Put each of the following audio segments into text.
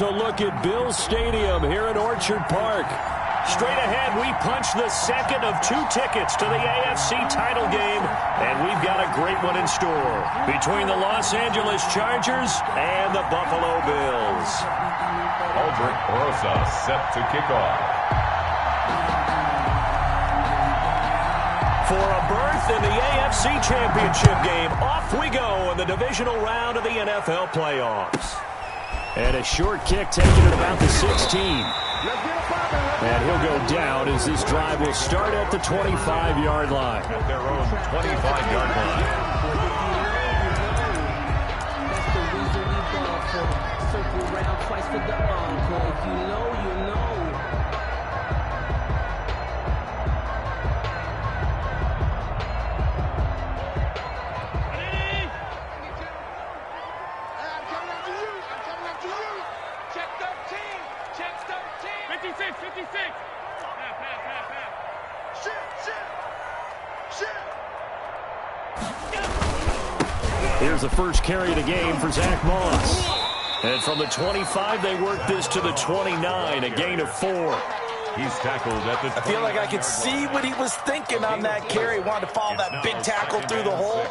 A look at Bills Stadium here in Orchard Park. Straight ahead, we punch the second of 2 tickets to the AFC title game, and we've got a great one in store between the Los Angeles Chargers and the Buffalo Bills. Aldrich Rosa set to kick off. For a berth in the AFC Championship game, off we go in the divisional round of the NFL playoffs. And a short kick taken at about the 16. And he'll go down as this drive will start at the 25-yard line. At their own 25-yard line. Circle round twice for the encore. If you know, you know. Here's the first carry of the game for Zach Moss. And from the 25, they work this to the 29, a gain of 4. He's tackled at the 20. I feel like I could see what he was thinking on that carry. Wanted to follow that big tackle through the hole.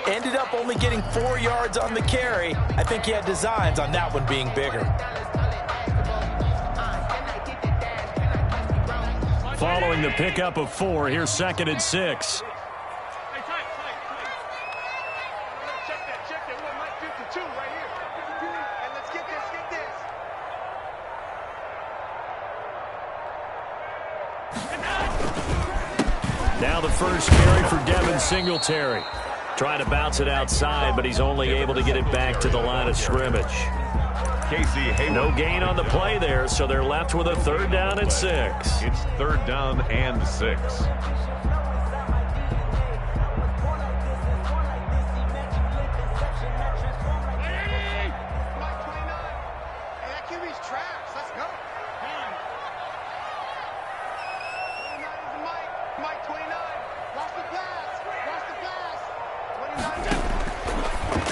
Ended up only getting 4 yards on the carry. I think he had designs on that one being bigger. Following the pickup of 4, here's 2nd and 6. Now the first carry for Devin Singletary. Trying to bounce it outside, but he's only able to get it back to the line of scrimmage. Casey Hayward. No gain on the play there, so they're left with a 3rd down and 6. It's 3rd down and 6.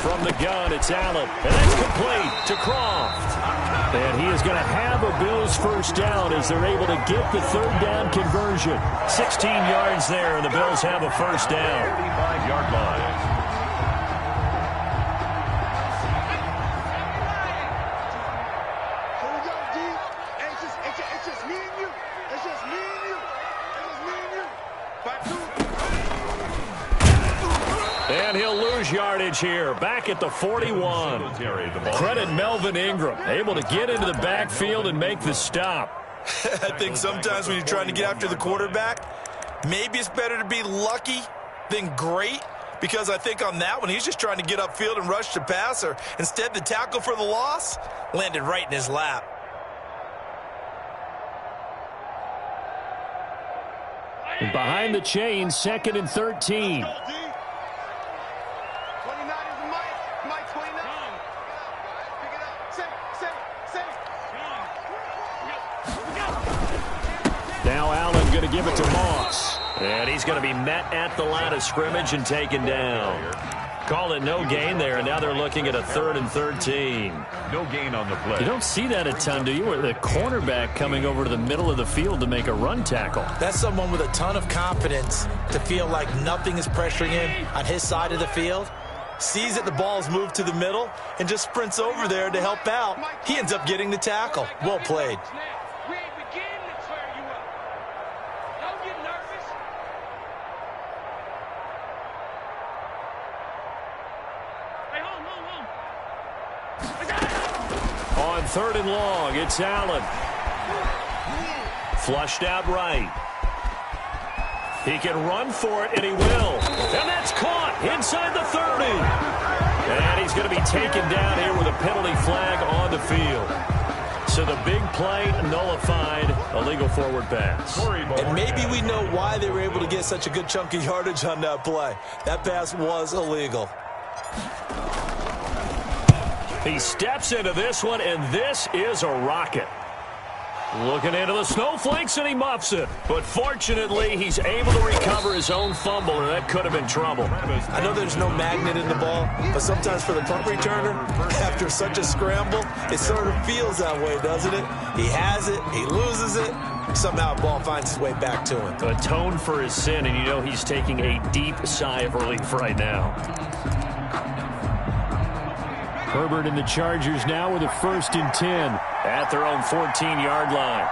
From the gun, it's Allen, and that's complete to Croft. And he is going to have a Bills first down as they're able to get the 3rd down conversion. 16 yards there, and the Bills have a first down. 35-yard line. And he'll lose yardage here, back at the 41. Credit Melvin Ingram, able to get into the backfield and make the stop. I think sometimes when you're trying to get after the quarterback, maybe it's better to be lucky than great, because I think on that one, he's just trying to get upfield and rush the passer. Instead, the tackle for the loss landed right in his lap. And behind the chains, 2nd and 13. Now Allen going to give it to Moss. And he's going to be met at the line of scrimmage and taken down. Call it no gain there, and now they're looking at a 3rd and 13. No gain on the play. You don't see that a ton, do you? With the cornerback coming over to the middle of the field to make a run tackle. That's someone with a ton of confidence to feel like nothing is pressuring him on his side of the field. Sees that the ball's moved to the middle and just sprints over there to help out. He ends up getting the tackle. Well played. On 3rd and long, it's Allen. Flushed out right. He can run for it, and he will. And that's caught inside the 30. And he's going to be taken down here with a penalty flag on the field. So the big play nullified, illegal forward pass. And maybe we know why they were able to get such a good chunk of yardage on that play. That pass was illegal. He steps into this one, and this is a rocket. Looking into the snowflakes, and he muffs it. But fortunately, he's able to recover his own fumble, and that could have been trouble. I know there's no magnet in the ball, but sometimes for the punt returner, after such a scramble, it sort of feels that way, doesn't it? He has it, he loses it, somehow the ball finds its way back to him. Atone for his sin, and you know he's taking a deep sigh of relief right now. Herbert and the Chargers now with a 1st and 10. At their own 14-yard line.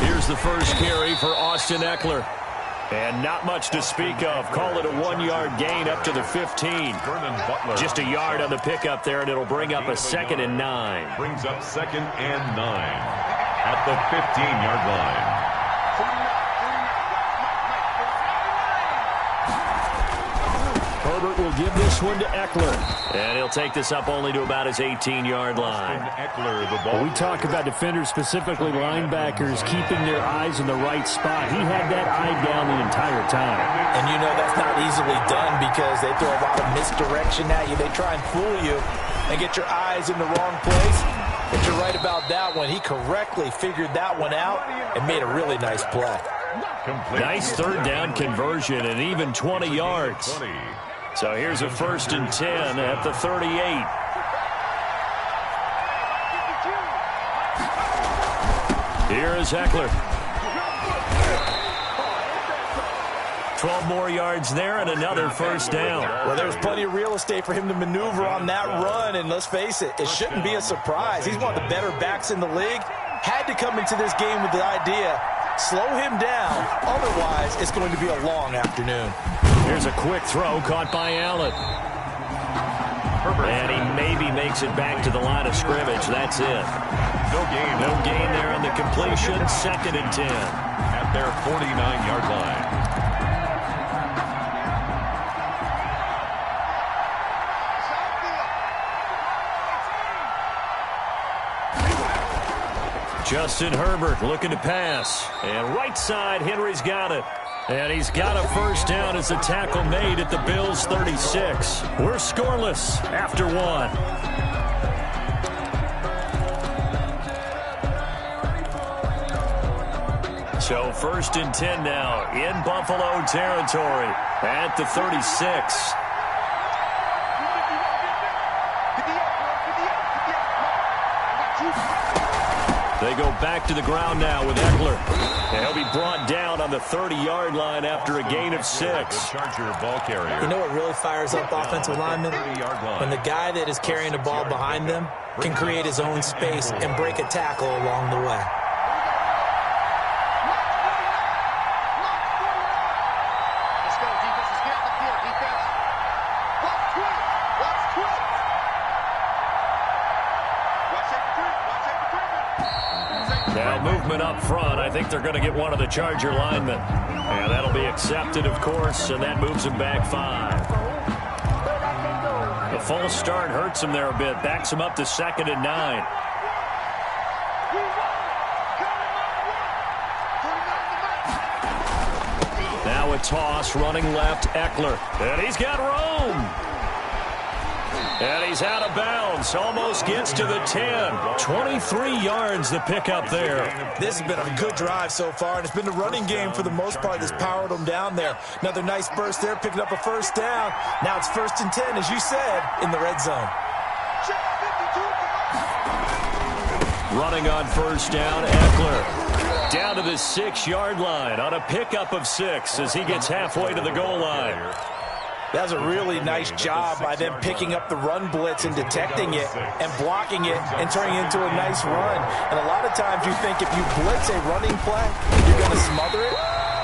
Here's the first carry for Austin Eckler. And not much to speak of. Call it a 1-yard gain up to the 15. Just a yard on the pickup there, and it'll bring up a 2nd and 9. Brings up 2nd and 9 at the 15-yard line. Herbert will give this one to Eckler. And he'll take this up only to about his 18-yard line. Eckler, the ball. We talk about defenders, specifically linebackers, keeping their eyes in the right spot. He had that eye down the entire time. And you know that's not easily done because they throw a lot of misdirection at you. They try and fool you and get your eyes in the wrong place. But you're right about that one. He correctly figured that one out and made a really nice play. Nice 3rd down conversion and even 20 yards. So here's a 1st and 10 at the 38. Here is Eckler. 12 more yards there and another 1st down. Well, there's plenty of real estate for him to maneuver on that run, and let's face it, it shouldn't be a surprise. He's one of the better backs in the league. Had to come into this game with the idea, slow him down, otherwise it's going to be a long afternoon. Here's a quick throw caught by Allen. And he maybe makes it back to the line of scrimmage. That's it. No gain. No gain there on the completion. 2nd and 10. At their 49-yard line. Justin Herbert looking to pass. And right side, Henry's got it. And he's got a 1st down as the tackle made at the Bills' 36. We're scoreless after 1. So 1st and 10 now in Buffalo territory at the 36. They go back to the ground now with Eckler. And he'll be brought down on the 30-yard line after a gain of 6. Charger ball carrier. You know what really fires up offensive linemen? When the guy that is carrying the ball behind them can create his own space and break a tackle along the way. Now movement up front. I think they're going to get one of the Charger linemen. And that'll be accepted, of course, and that moves him back 5. The false start hurts him there a bit. Backs him up to 2nd and 9. Now a toss running left, Eckler. And he's got room. And he's out of bounds. Almost gets to the 10. 23 yards the pickup there. This has been a good drive so far, and it's been the running game for the most part that's powered them down there. Another nice burst there, picking up a 1st down. Now it's 1st and 10, as you said, in the red zone. Running on 1st down, Eckler. Down to the 6-yard line on a pickup of 6 as he gets halfway to the goal line. That was a really nice job by them picking up the run blitz and detecting it and blocking it and turning it into a nice run. And a lot of times you think if you blitz a running play, you're going to smother it.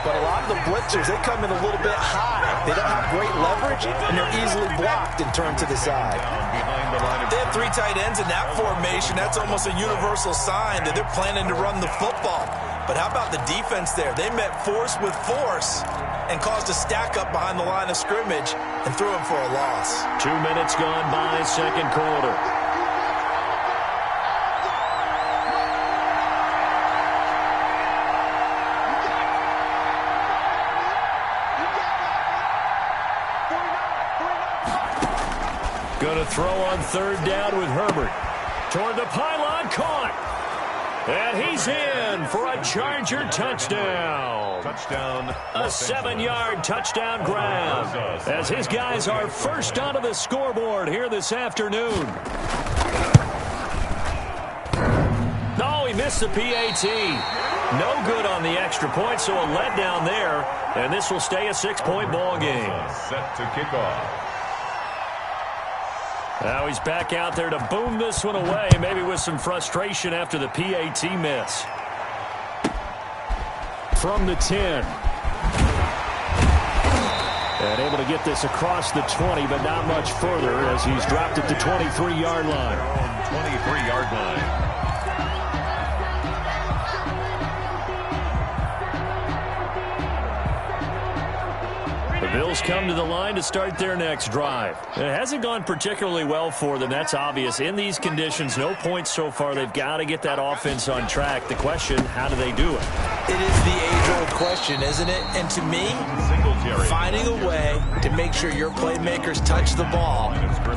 But a lot of the blitzers, they come in a little bit high. They don't have great leverage, and they're easily blocked and turned to the side. They have 3 tight ends in that formation. That's almost a universal sign that they're planning to run the football. But how about the defense there? They met force with force and caused a stack up behind the line of scrimmage and threw him for a loss. 2 minutes gone by, 2nd quarter. Going to throw on 3rd down with Herbert. Toward the pylon, caught. And he's in for a Charger touchdown. Touchdown. A 7-yard touchdown grab as his guys are first onto the scoreboard here this afternoon. No, he missed the PAT. No good on the extra point, so a letdown there. And this will stay a 6-point ball game. Set to kick off. Now he's back out there to boom this one away, maybe with some frustration after the PAT miss. From the 10. And able to get this across the 20, but not much further as he's dropped at the 23-yard line. 23-yard line. The Bills come to the line to start their next drive. It hasn't gone particularly well for them. That's obvious. In these conditions, no points so far. They've got to get that offense on track. The question, how do they do it? It is the age-old question, isn't it? And to me, finding a way to make sure your playmakers touch the ball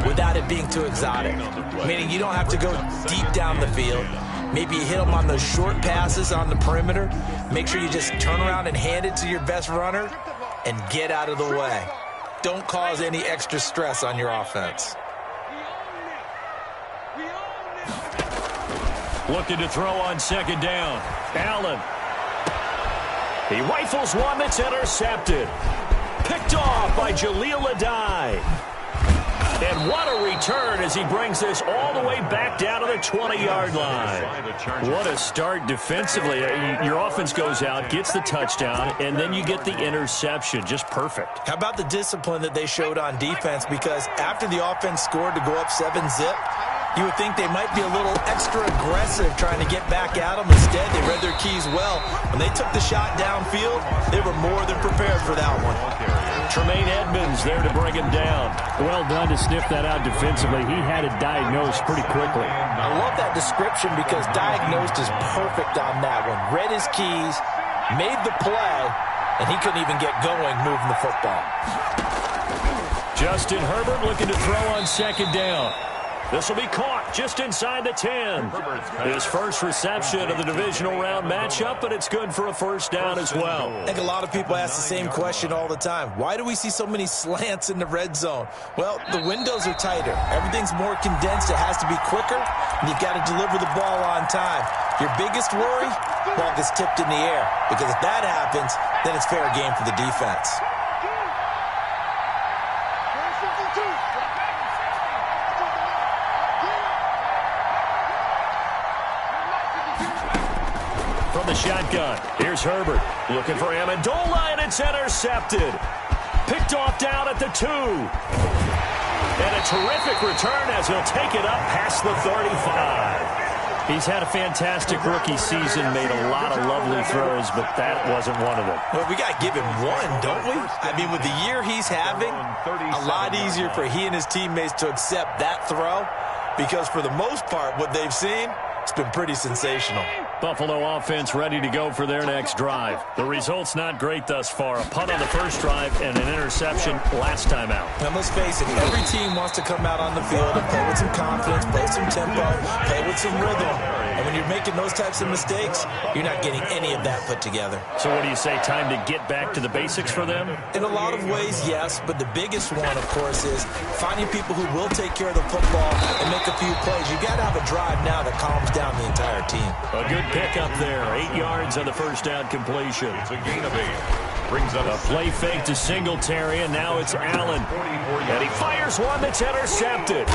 without it being too exotic. Meaning you don't have to go deep down the field. Maybe you hit them on those short passes on the perimeter. Make sure you just turn around and hand it to your best runner and get out of the way. Don't cause any extra stress on your offense. Looking to throw on second down. Allen. He rifles one that's intercepted. Picked off by Jaleel Adai. And what a return as he brings this all the way back down to the 20-yard line. What a start defensively. Your offense goes out, gets the touchdown, and then you get the interception. Just perfect. How about the discipline that they showed on defense? Because after the offense scored to go up 7-zip, you would think they might be a little extra aggressive trying to get back at them. Instead, they read their keys well. When they took the shot downfield, they were more than prepared for that one. Tremaine Edmonds there to bring him down. Well done to sniff that out defensively. He had it diagnosed pretty quickly. I love that description because diagnosed is perfect on that one. Read his keys, made the play, and he couldn't even get going moving the football. Justin Herbert looking to throw on second down. This will be caught just inside the 10. His first reception of the divisional round matchup, but it's good for a first down as well. I think a lot of people ask the same question all the time. Why do we see so many slants in the red zone? Well, the windows are tighter. Everything's more condensed. It has to be quicker, and you've got to deliver the ball on time. Your biggest worry? Ball gets tipped in the air, because if that happens, then it's fair game for the defense. From the shotgun, here's Herbert looking for Amendola, and it's intercepted. Picked off down at the 2. And a terrific return as he'll take it up past the 35. He's had a fantastic rookie season, made a lot of lovely throws, but that wasn't one of them. Well, we got to give him one, don't we? I mean, with the year he's having, a lot easier for he and his teammates to accept that throw, because for the most part, what they've seen, it's been pretty sensational. Buffalo offense ready to go for their next drive. The result's not great thus far. A punt on the first drive and an interception last time out. Now, let's face it, every team wants to come out on the field and play with some confidence, play some tempo, play with some rhythm. And when you're making those types of mistakes, you're not getting any of that put together. So what do you say, time to get back to the basics for them? In a lot of ways, yes, but the biggest one, of course, is finding people who will take care of the football and make a few plays. You've got to have a drive now that calms down the entire team. A good pick up there. 8 yards on the first down completion. It's a gain of 8. Brings up a play fake to Singletary, and now it's Allen. And he fires one that's intercepted.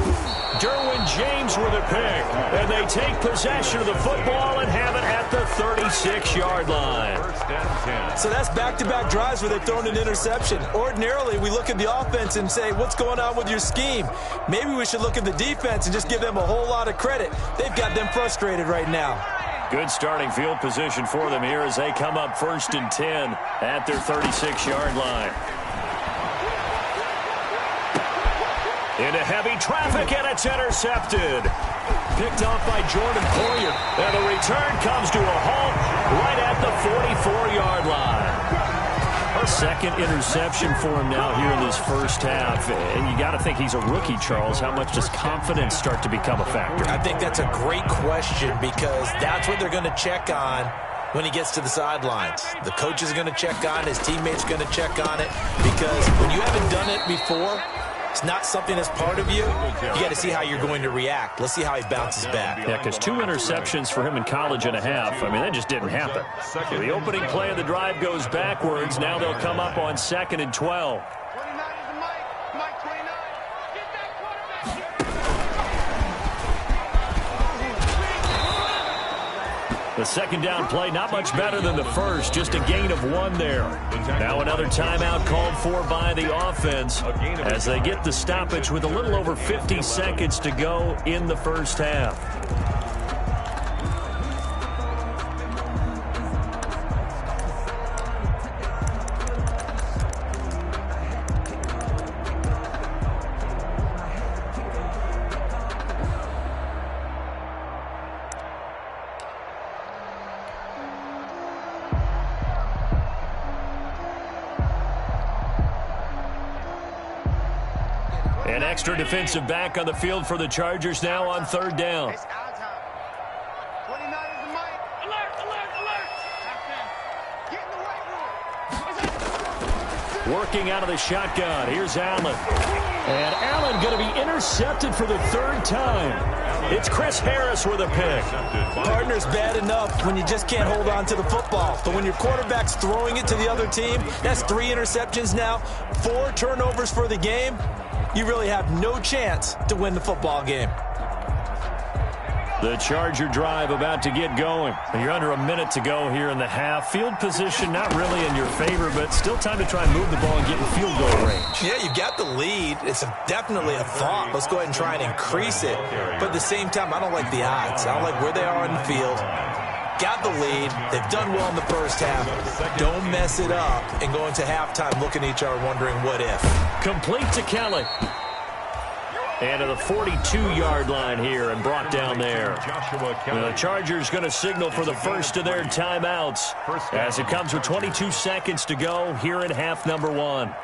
Derwin James with a pick. And they take possession of the football and have it at the 36-yard line. So that's back-to-back drives where they've thrown an interception. Ordinarily, we look at the offense and say, what's going on with your scheme? Maybe we should look at the defense and just give them a whole lot of credit. They've got them frustrated right now. Good starting field position for them here as they come up 1st and 10 at their 36-yard line. Into heavy traffic, and it's intercepted. Picked off by Jordan Poyer. And the return comes to a halt right at the 44-yard line. A second interception for him now here in this first half. And you got to think he's a rookie, Charles. How much does confidence start to become a factor? I think that's a great question because that's what they're going to check on when he gets to the sidelines. The coach is going to check on it. His teammates are going to check on it because when you haven't done it before, it's not something that's part of you. You got to see how you're going to react. Let's see how he bounces back. Yeah, because 2 interceptions for him in college and a half. I mean, that just didn't happen. So the opening play of the drive goes backwards. Now they'll come up on 2nd and 12. The second down play, not much better than the first, just a gain of 1 there. Now another timeout called for by the offense as they get the stoppage with a little over 50 seconds to go in the first half. An extra defensive back on the field for the Chargers now on 3rd down. Working out of the shotgun. Here's Allen. And Allen going to be intercepted for the 3rd time. It's Chris Harris with a pick. Partner's bad enough when you just can't hold on to the football. But when your quarterback's throwing it to the other team, that's 3 interceptions now, 4 turnovers for the game. You really have no chance to win the football game. The Charger drive about to get going. You're under a minute to go here in the half. Field position not really in your favor, but still time to try and move the ball and get in field goal range. Yeah, you've got the lead. It's definitely a thought. Let's go ahead and try and increase it. But at the same time, I don't like the odds. I don't like where they are on the field. Got the lead. They've done well in the first half. Don't mess it up and go into halftime looking at each other wondering what if. Complete to Kelly. And to the 42-yard line here and brought down there. The Chargers going to signal for the first of their timeouts as it comes with 22 seconds to go here in half number 1.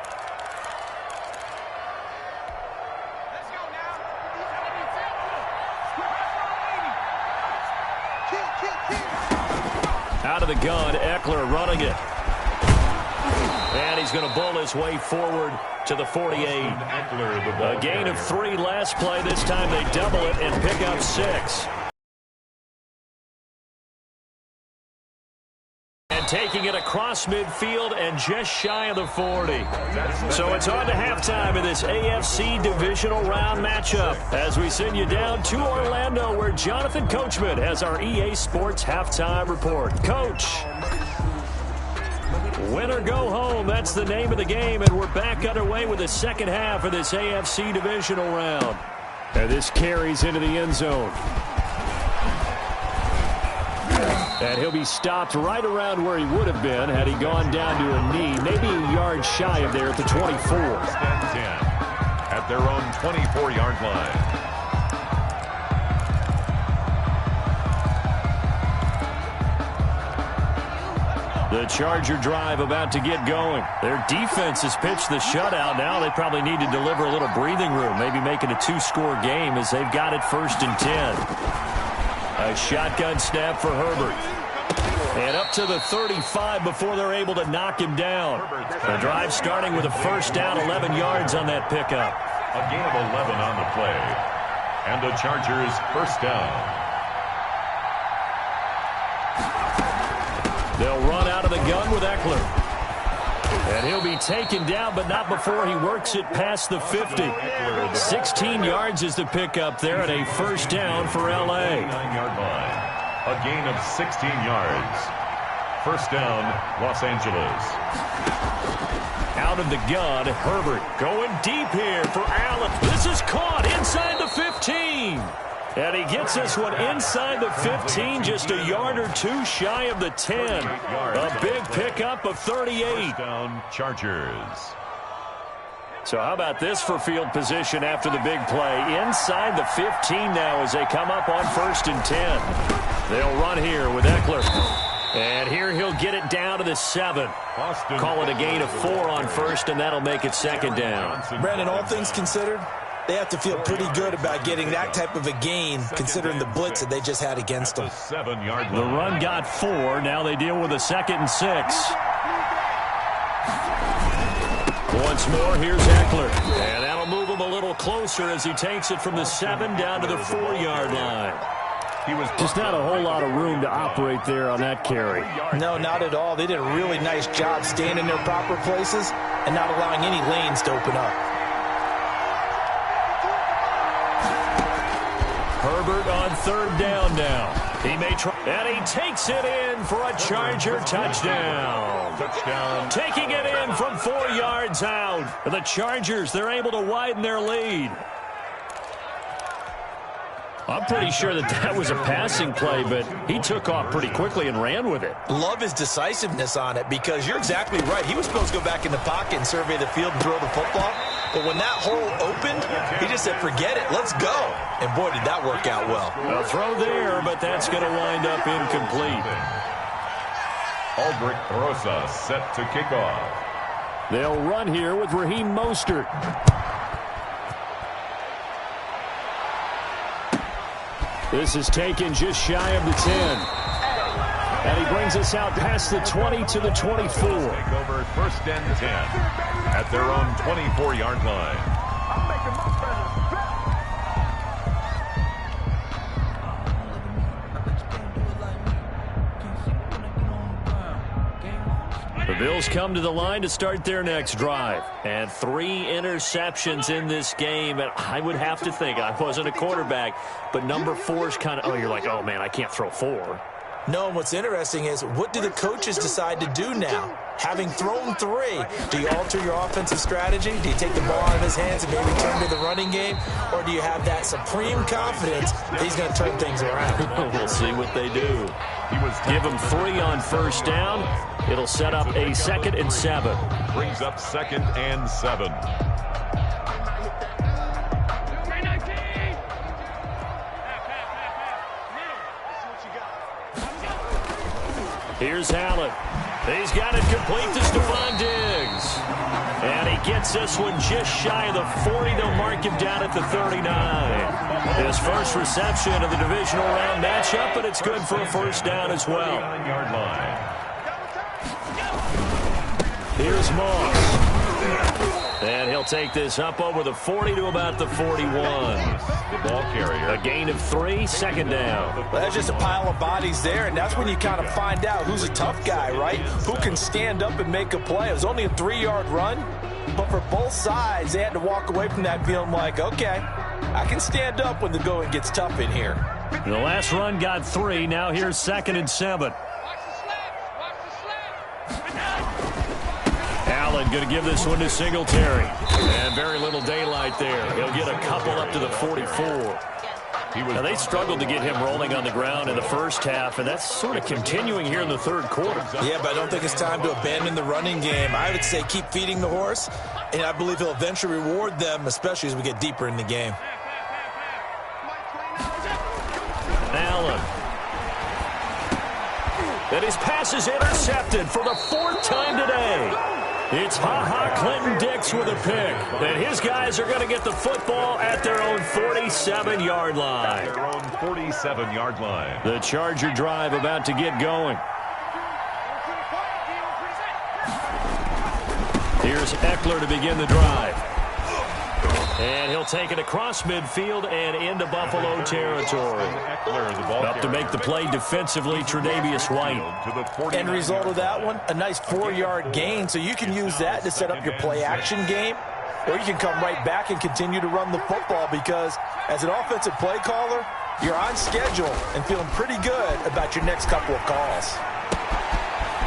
Out of the gun, Eckler running it. And he's going to bull his way forward to the 48. A gain of 3 last play. This time they double it and pick up 6. And taking it across midfield and just shy of the 40. So it's on to halftime in this AFC divisional round matchup as we send you down to Orlando where Jonathan Coachman has our EA Sports halftime report. Coach. Win or go home, that's the name of the game, and we're back underway with the second half of this AFC divisional round. And this carries into the end zone. And he'll be stopped right around where he would have been had he gone down to a knee, maybe a yard shy of there at the 24. At their own 24-yard line. The Charger drive about to get going. Their defense has pitched the shutout. Now they probably need to deliver a little breathing room, maybe make it a 2-score game as they've got it 1st and 10. A shotgun snap for Herbert. And up to the 35 before they're able to knock him down. The drive starting with a 1st down, 11 yards on that pickup. A gain of 11 on the play. And the Chargers 1st down. They'll run out of the gun with Eckler. And he'll be taken down, but not before he works it past the 50. 16 yards is the pickup there and a 1st down for L.A. 9-yard line. A gain of 16 yards. 1st down, Los Angeles. Out of the gun, Herbert going deep here for Allen. This is caught inside the 15. And he gets this one inside the 15, just a yard or 2 shy of the 10. A big pickup of 38. Down Chargers. So how about this for field position after the big play? Inside the 15 now as they come up on 1st and 10. They'll run here with Eckler. And here he'll get it down to the 7. Austin. Call it a gain of 4 on first, and that'll make it second down. Brandon, all things considered, they have to feel pretty good about getting that type of a gain, considering the blitz that they just had against them. 7-yard line. The run got 4. Now they deal with a 2nd and 6. Once more, here's Eckler. And that'll move him a little closer as he takes it from the 7 down to the 4-yard line. He was Just not a whole lot of room to operate there on that carry. No, not at all. They did a really nice job staying in their proper places and not allowing any lanes to open up. Herbert on 3rd down now. He may try, and he takes it in for a Charger touchdown. touchdown. Taking it in from 4 yards out. The Chargers, they're able to widen their lead. I'm pretty sure that was a passing play, but he took off pretty quickly and ran with it. Love his decisiveness on it because you're exactly right. He was supposed to go back in the pocket and survey the field and throw the football. But when that hole opened, he just said, forget it, let's go. And boy, did that work out well. A throw there, but that's going to wind up incomplete. Aldrich Rosa set to kick off. They'll run here with Raheem Mostert. This is taken just shy of the 10. And he brings us out past the 20 to the 24. Take over 1st and 10 at their own 24-yard line. The Bills come to the line to start their next drive. And 3 interceptions in this game. And I would have to think, I wasn't a quarterback, but number 4 is kind of, oh, you're like, oh, man, I can't throw 4. No, and what's interesting is, what do the coaches decide to do now? Having thrown 3, do you alter your offensive strategy? Do you take the ball out of his hands and maybe turn to the running game? Or do you have that supreme confidence that he's going to turn things around? We'll see what they do. Give him 3 on 1st down. It'll set up a 2nd and 7. Brings up 2nd and 7. Here's Allen. He's got it complete to Stephon Diggs. And he gets this one just shy of the 40. They'll mark him down at the 39. His first reception of the divisional round matchup, but it's good for a 1st down as well. 9-yard line. Here's Moss. And he'll take this up over the 40 to about the 41. The ball carrier. A gain of 3, 2nd down. Well, that's just a pile of bodies there, and that's when you kind of find out who's a tough guy, right? Who can stand up and make a play. It was only a 3-yard run, but for both sides, they had to walk away from that feeling like, okay, I can stand up when the going gets tough in here. The last run got 3. Now here's 2nd and 7. Allen going to give this one to Singletary. And very little daylight there. He'll get a couple up to the 44. Now, they struggled to get him rolling on the ground in the first half, and that's sort of continuing here in the 3rd quarter. Yeah, but I don't think it's time to abandon the running game. I would say keep feeding the horse, and I believe he'll eventually reward them, especially as we get deeper in the game. Allen. And his pass is intercepted for the 4th time today. It's Ha-Ha Clinton-Dix with a pick. And his guys are going to get the football at their own 47-yard line. Their own 47-yard line. The Charger drive about to get going. Here's Eckler to begin the drive. And he'll take it across midfield and into Buffalo territory. Up to make the play defensively, Tre'Davious White. End result of that one, a nice 4-yard gain, so you can use that to set up your play-action game, or you can come right back and continue to run the football because as an offensive play caller, you're on schedule and feeling pretty good about your next couple of calls.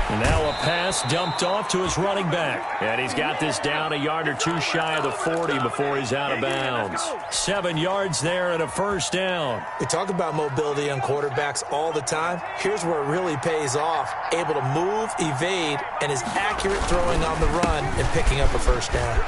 Now a pass dumped off to his running back. And he's got this down a yard or 2 shy of the 40 before he's out of bounds. 7 yards there and a 1st down. We talk about mobility on quarterbacks all the time. Here's where it really pays off. Able to move, evade, and is accurate throwing on the run and picking up a 1st down.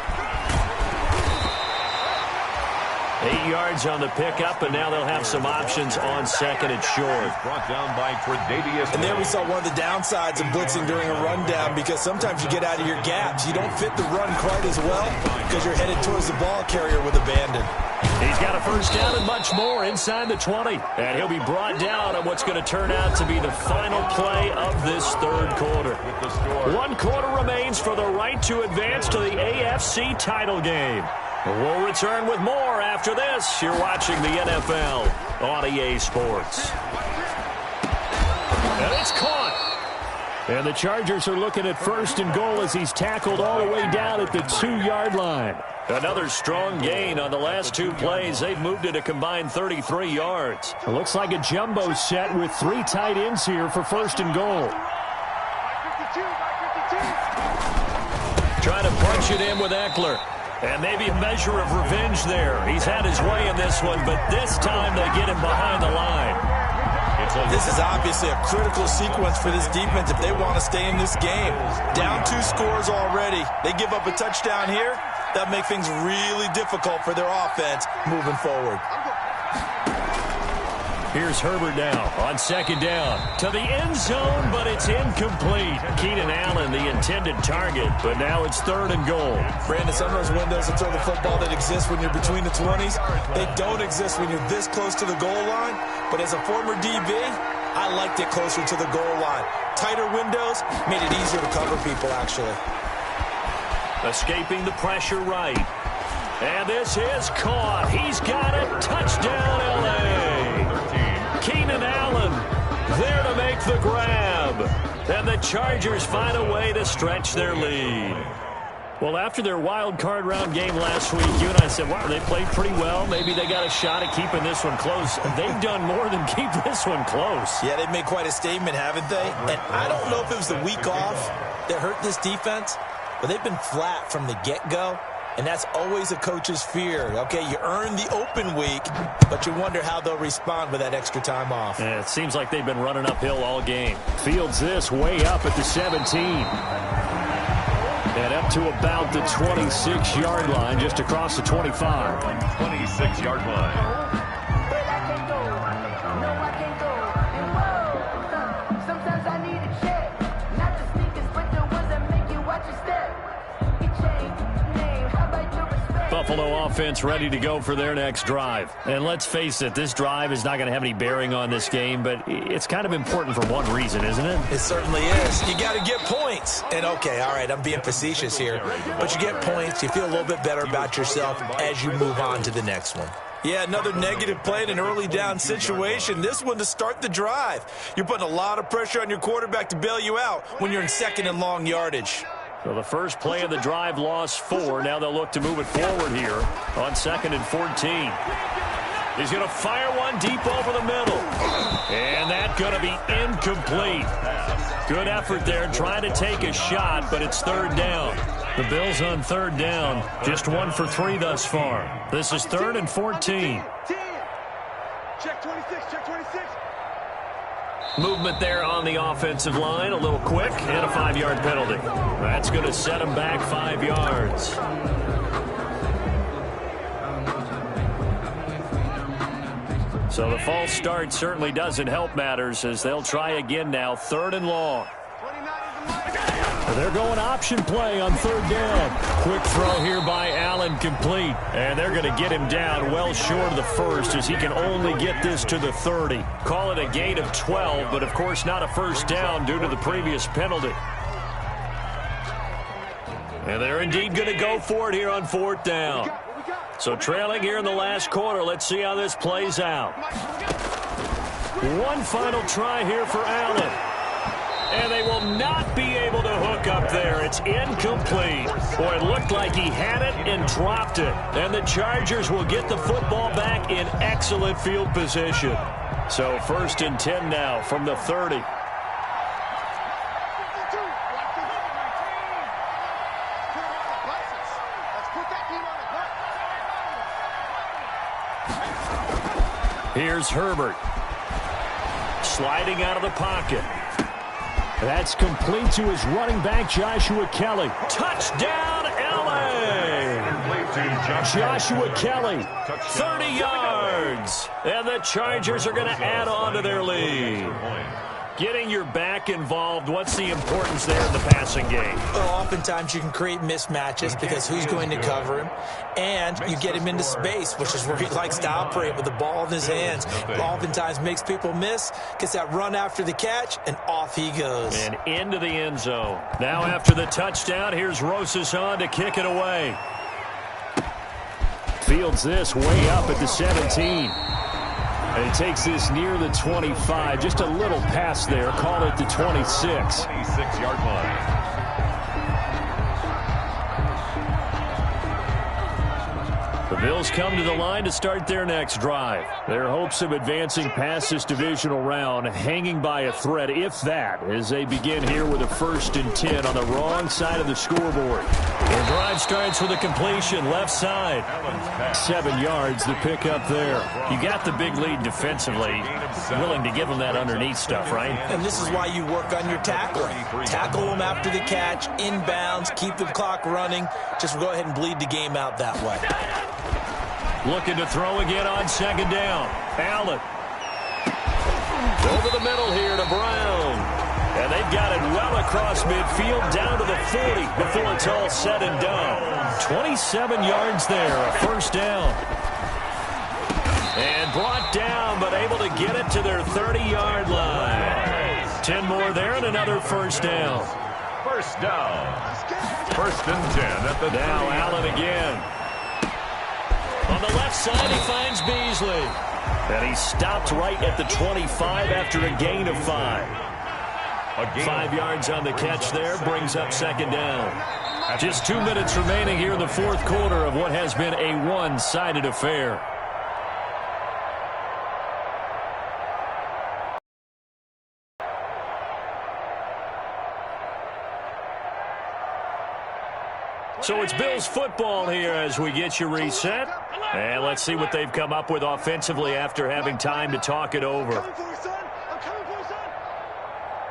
8 yards on the pickup, and now they'll have some options on second and short. Brought down by Tre'Davious. And there we saw one of the downsides of blitzing during a rundown, because sometimes you get out of your gaps. You don't fit the run quite as well because you're headed towards the ball carrier with abandon. He's got a first down and much more inside the 20. And he'll be brought down on what's going to turn out to be the final play of this third quarter. 1 quarter remains for the right to advance to the AFC title game. We'll return with more after this. You're watching the NFL on EA Sports. And it's caught. And the Chargers are looking at first and goal as he's tackled all the way down at the 2-yard line. Another strong gain on the last 2 plays. They've moved it a combined 33 yards. It looks like a jumbo set with 3 tight ends here for first and goal. Trying to punch it in with Eckler. And maybe a measure of revenge there. He's had his way in this one, but this time they get him behind the line. This is obviously a critical sequence for this defense if they want to stay in this game. Down 2 scores already. They give up a touchdown here. That'll make things really difficult for their offense moving forward. Here's Herbert now on second down to the end zone, but it's incomplete. Keenan Allen, the intended target, but now it's third and goal. Brandon, some of those windows to throw the football that exist when you're between the 20s, they don't exist when you're this close to the goal line. But as a former DB, I liked it closer to the goal line. Tighter windows made it easier to cover people, actually. Escaping the pressure right. And this is caught. He's got it. Touchdown, L.A. Keenan Allen there to make the grab. And the Chargers find a way to stretch their lead. Well, after their wild card round game last week, you and I said, wow, they played pretty well. Maybe they got a shot at keeping this one close. They've done more than keep this one close. Yeah, they've made quite a statement, haven't they? And I don't know if it was the week off that hurt this defense, but they've been flat from the get-go. And that's always a coach's fear. Okay, you earn the open week, but you wonder how they'll respond with that extra time off. Yeah, it seems like they've been running uphill all game. Fields this way up at the 17. And up to about the 26-yard line, just across the 25. 26-yard line. Buffalo offense ready to go for their next drive. And let's face it, this drive is not going to have any bearing on this game, but it's kind of important for one reason, isn't it? It certainly is. You got to get points. And, okay, all right, I'm being facetious here, but you get points, you feel a little bit better about yourself as you move on to the next one. Yeah, another negative play in an early down situation. This one to start the drive. You're putting a lot of pressure on your quarterback to bail you out when you're in second and long yardage. So the first play of the drive lost 4. Now they'll look to move it forward here on second and 14. He's going to fire one deep over the middle. And that's going to be incomplete. Good effort there trying to take a shot, but it's third down. The Bills on third down, just 1 for 3 thus far. This is third and 14. Check 26, check 26. Movement there on the offensive line, a little quick, and a 5-yard penalty. That's going to set them back 5 yards. So the false start certainly doesn't help matters as they'll try again now, third and long. They're going option play on third down. Quick throw here by Allen, complete. And they're going to get him down well short of the first as he can only get this to the 30. Call it a gain of 12, but of course not a first down due to the previous penalty. And they're indeed going to go for it here on fourth down. So trailing here in the last quarter, let's see how this plays out. One final try here for Allen. And they will not be able to hook up there. It's incomplete. Boy, it looked like he had it and dropped it. And the Chargers will get the football back in excellent field position. So first and 10 now from the 30. Here's Herbert. Sliding out of the pocket. That's complete to his running back, Joshua Kelly. Touchdown, L.A. Joshua Kelly, 30 yards. And the Chargers are going to add on to their lead. Getting your back involved, what's the importance there in the passing game? Well, oftentimes you can create mismatches because who's going to cover him, and you get him into space, which is where he likes to operate with the ball in his hands. Oftentimes makes people miss, gets that run after the catch, and off he goes. And into the end zone. Now after the touchdown, here's Rosas on to kick it away. Fields this way up at the 17. And he takes this near the 25. Just a little pass there. Call it the 26. 26-yard line. The Bills come to the line to start their next drive. Their hopes of advancing past this divisional round hanging by a thread, if that, as they begin here with a 1st and 10 on the wrong side of the scoreboard. Their drive starts with a completion, left side. 7 yards, the pick up there. You got the big lead defensively. Willing to give them that underneath stuff, right? And this is why you work on your tackling. Tackle them after the catch, inbounds, keep the clock running. Just go ahead and bleed the game out that way. Looking to throw again on 2nd down. Allen. Over the middle here to Brown. And they've got it well across midfield down to the 40 before it's all said and done. 27 yards there, a 1st down. And brought down, but able to get it to their 30-yard line. 10 more there and another 1st down. 1st down. 1st and 10 at the now 30. Allen again. On the left side, he finds Beasley. And he stopped right at the 25 after a gain of 5. 5 yards on the catch there, brings up 2nd down. Just 2 minutes remaining here in the 4th quarter of what has been a one-sided affair. So it's Bills football here as we get you reset. And let's see what they've come up with offensively after having time to talk it over. I'm coming for you, son. I'm coming for you, son.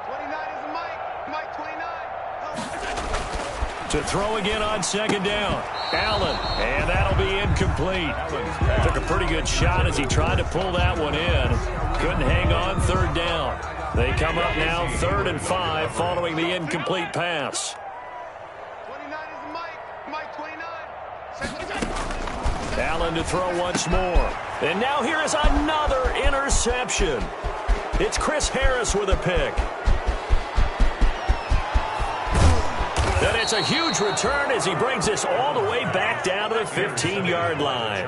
29 is the Mike 29. To throw again on 2nd down. Allen, and that'll be incomplete. Took a pretty good shot as he tried to pull that one in. Couldn't hang on, 3rd down. They come up now 3rd and 5 following the incomplete pass. 29 is the Mike 29. Allen to throw once more. And now here is another interception. It's Chris Harris with a pick. And it's a huge return as he brings this all the way back down to the 15-yard line.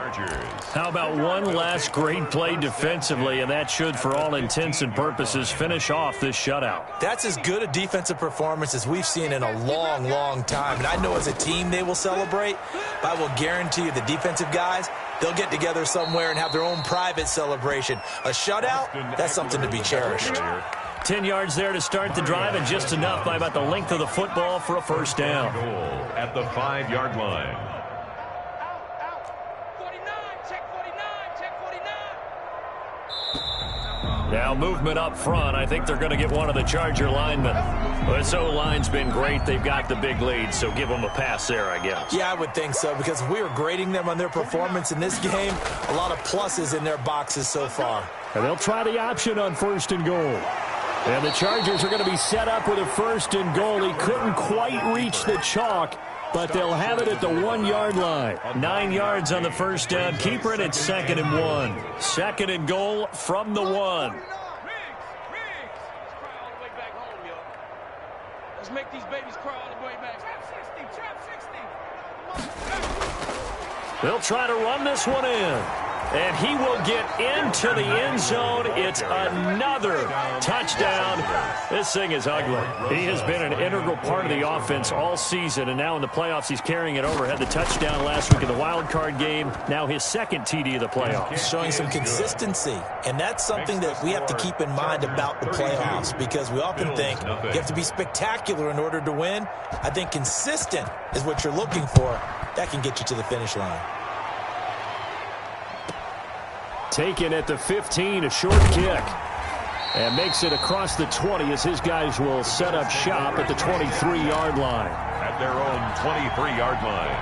How about one last great play defensively, and that should, for all intents and purposes, finish off this shutout. That's as good a defensive performance as we've seen in a long, long time. And I know as a team they will celebrate, but I will guarantee you the defensive guys, they'll get together somewhere and have their own private celebration. A shutout, that's something to be cherished. 10 yards there to start the drive, and just enough by about the length of the football for a 1st down. Goal at the 5-yard line. Out. 49, check 49, check 49. Now movement up front. I think they're going to get one of the Charger linemen. This O-line's been great. They've got the big lead, so give them a pass there, I guess. Yeah, I would think so, because we were grading them on their performance in this game. A lot of pluses in their boxes so far. And they'll try the option on 1st and goal. And the Chargers are going to be set up with a 1st and goal. He couldn't quite reach the chalk, but they'll have it at the 1-yard line. 9 yards on the 1st down. Keeper it at 2nd and 1. 2nd and goal from the 1. Let's make these babies cry all the way back. Trap 60. They'll try to run this one in. And he will get into the end zone. It's another touchdown. This thing is ugly. He has been an integral part of the offense all season, and now in the playoffs he's carrying it over. Had the touchdown last week in the wild card game. Now his 2nd TD of the playoffs. Showing some consistency, and that's something that we have to keep in mind about the playoffs, because we often think you have to be spectacular in order to win. I think consistent is what you're looking for. That can get you to the finish line. Taken at the 15, a short kick. And makes it across the 20 as his guys will set up shop at the 23-yard line. At their own 23-yard line.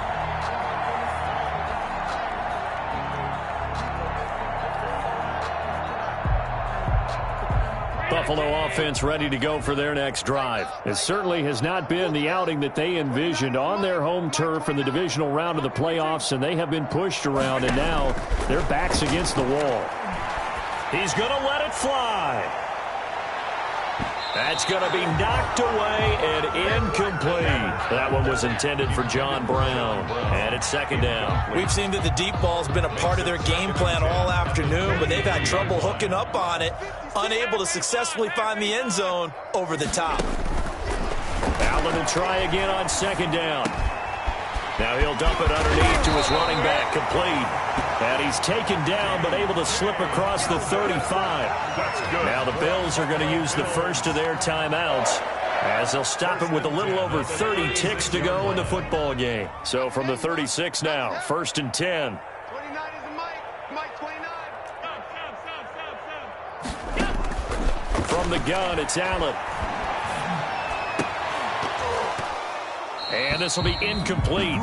Buffalo offense ready to go for their next drive. It certainly has not been the outing that they envisioned on their home turf in the divisional round of the playoffs, and they have been pushed around, and now their backs against the wall. He's going to let it fly. That's going to be knocked away and incomplete. That one was intended for John Brown, and it's second down. We've seen that the deep ball's been a part of their game plan all afternoon, but they've had trouble hooking up on it, unable to successfully find the end zone over the top. Allen will try again on second down. Now he'll dump it underneath to his running back, complete. And he's taken down, but able to slip across the 35. Now the Bills are going to use the first of their timeouts, as they'll stop him with a little over 30 ticks to go in the football game. So from the 36 now, 1st and 10. 29 is the mic. Mike 29. From the gun, it's Allen. And this will be incomplete.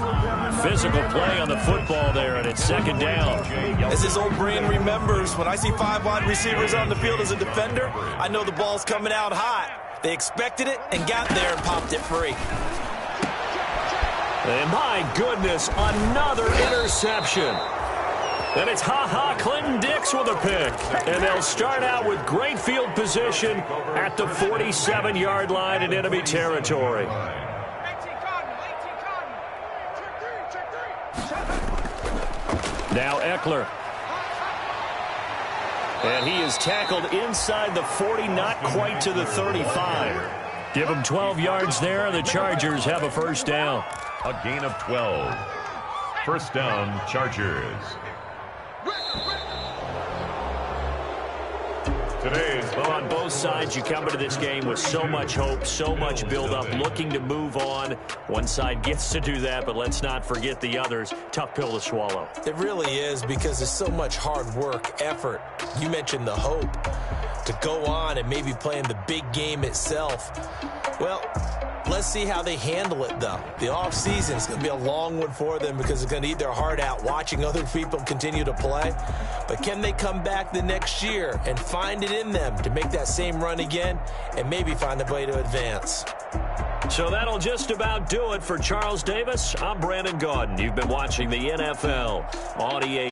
Physical play on the football there, and it's second down. As his old brain remembers, when I see 5 wide receivers on the field as a defender, I know the ball's coming out hot. They expected it and got there and popped it free. And my goodness, another interception. And it's Clinton Dix with a pick. And they'll start out with great field position at the 47-yard line in enemy territory. Now Eckler. And he is tackled inside the 40, not quite to the 35. Give him 12 yards there, and the Chargers have a first down. A gain of 12. First down, Chargers. Well, on both sides, you come into this game with so much hope, so much build-up, looking to move on. One side gets to do that, but let's not forget the others. Tough pill to swallow. It really is, because there's so much hard work, effort. You mentioned the hope to go on and maybe play in the big game itself. Well, let's see how they handle it, though. The offseason is going to be a long one for them, because it's going to eat their heart out watching other people continue to play. But can they come back the next year and find it in them to make that same run again and maybe find a way to advance? So that'll just about do it for Charles Davis. I'm Brandon Gaudin. You've been watching the NFL on EA.